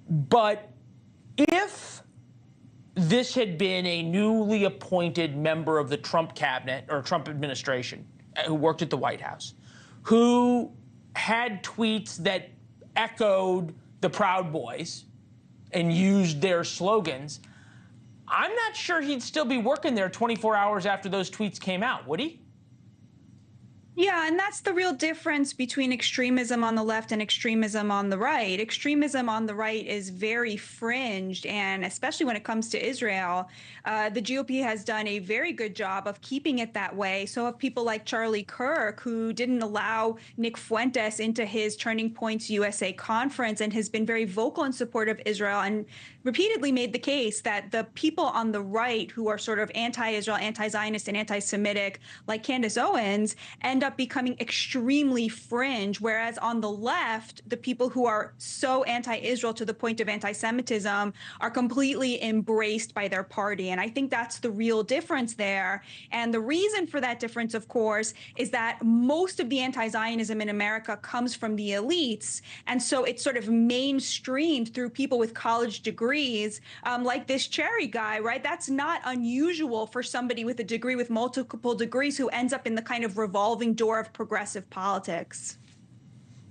But if this had been a newly appointed member of the Trump cabinet or Trump administration who worked at the White House, who had tweets that echoed the Proud Boys and used their slogans, I'm not sure he'd still be working there 24 hours after those tweets came out, would he? Yeah, and that's the real difference between extremism on the left and extremism on the right. Extremism on the right is very fringed, and especially when it comes to Israel, the GOP has done a very good job of keeping it that way. So have people like Charlie Kirk, who didn't allow Nick Fuentes into his Turning Points USA conference and has been very vocal in support of Israel and repeatedly made the case that the people on the right who are sort of anti-Israel, anti-Zionist, and anti-Semitic, like Candace Owens, end up becoming extremely fringe, whereas on the left, the people who are so anti-Israel to the point of anti-Semitism are completely embraced by their party. And I think that's the real difference there. And the reason for that difference, of course, is that most of the anti-Zionism in America comes from the elites. And so it's sort of mainstreamed through people with college degrees, like this Cherry guy, right? That's not unusual for somebody with a degree with multiple degrees who ends up in the kind of revolving door of progressive politics.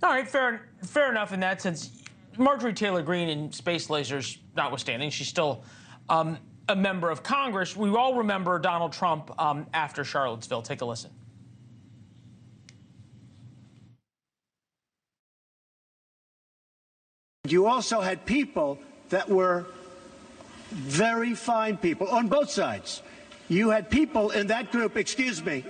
All right, fair enough in that sense. Marjorie Taylor Greene in Space Lasers notwithstanding, she's still a member of Congress. We all remember Donald Trump after Charlottesville. Take a listen. You also had people that were very fine people on both sides. You had people in that group, excuse me,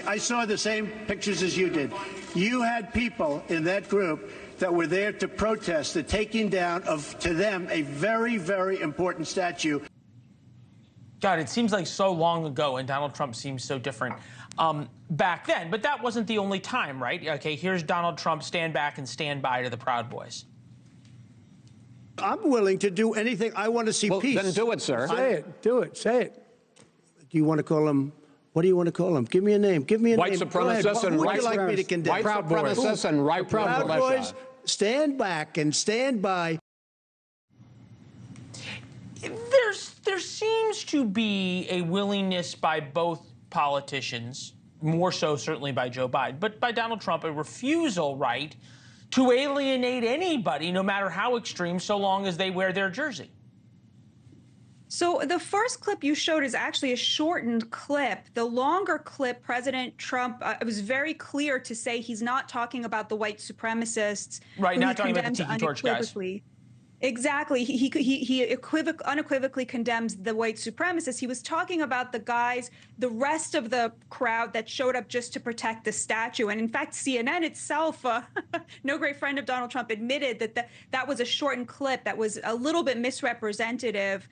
I saw the same pictures as you did. You had people in that group that were there to protest the taking down of, to them, a very, very important statue. God, it seems like so long ago, and Donald Trump seems so different back then. But that wasn't the only time, right? Okay, here's Donald Trump, stand back and stand by to the Proud Boys. I'm willing to do anything. I want to see peace. Then do it, sir. Say it. Do it. Say it. Do you want to call him? What do you want to call him? Give me a name. Give me a white name. Supremacists and who would white you like me to condemn? White supremacists and right Proud Boys, stand back and stand by. There seems to be a willingness by both politicians, more so certainly by Joe Biden, but by Donald Trump, a refusal, right, to alienate anybody, no matter how extreme, so long as they wear their jersey. So the first clip you showed is actually a shortened clip. The longer clip, President Trump, it was very clear to say he's not talking about the white supremacists. Right, not talking about the Tiki Torch guys. Exactly. He unequivocally condemns the white supremacists. He was talking about the guys, the rest of the crowd that showed up just to protect the statue. And in fact, CNN itself, no great friend of Donald Trump, admitted that that was a shortened clip that was a little bit misrepresentative.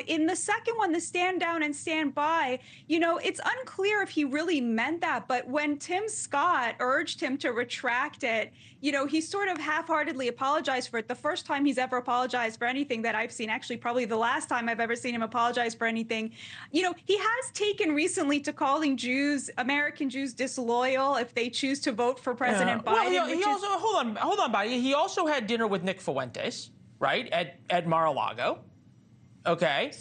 In the second one, the stand down and stand by, you know, it's unclear if he really meant that. But when Tim Scott urged him to retract it, you know, he sort of half-heartedly apologized for it. The first time he's ever apologized for anything that I've seen, actually probably the last time I've ever seen him apologize for anything. You know, he has taken recently to calling Jews, American Jews, disloyal if they choose to vote for President Biden. Well, he also, hold on, Batya. He also had dinner with Nick Fuentes, right, at Mar-a-Lago. Okay.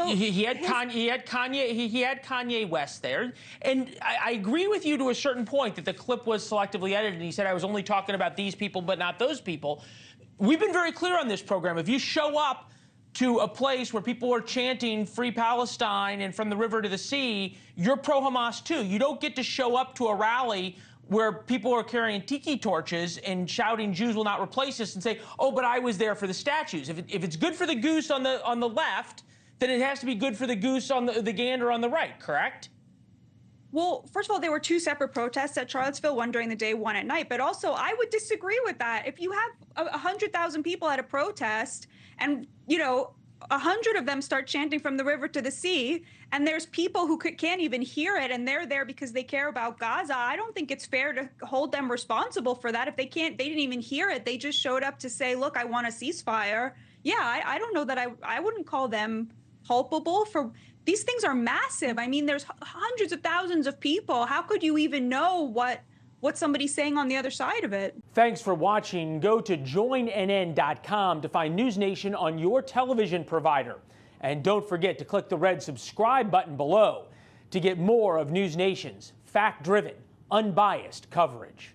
He had Kanye West there, and I agree with you to a certain point that the clip was selectively edited. And he said I was only talking about these people, but not those people. We've been very clear on this program. If you show up to a place where people are chanting "Free Palestine" and "From the river to the sea," you're pro-Hamas too. You don't get to show up to a rally where people are carrying tiki torches and shouting "Jews will not replace us" and say, "Oh, but I was there for the statues." If it's good for the goose on the left, then it has to be good for the goose on the gander on the right, correct? Well, first of all, there were two separate protests at Charlottesville, one during the day, one at night. But also, I would disagree with that. If you have 100,000 people at a protest and, you know, 100 of them start chanting "From the river to the sea," and there's people who can't even hear it, and they're there because they care about Gaza, I don't think it's fair to hold them responsible for that. If they didn't even hear it, they just showed up to say, look, I want a ceasefire. Yeah, I don't know that I wouldn't call them culpable for. These things are massive. I mean, there's hundreds of thousands of people. How could you even know what what somebody's saying on the other side of it. Thanks for watching. Go to joinnn.com to find NewsNation on your television provider. And don't forget to click the red subscribe button below to get more of NewsNation's fact-driven, unbiased coverage.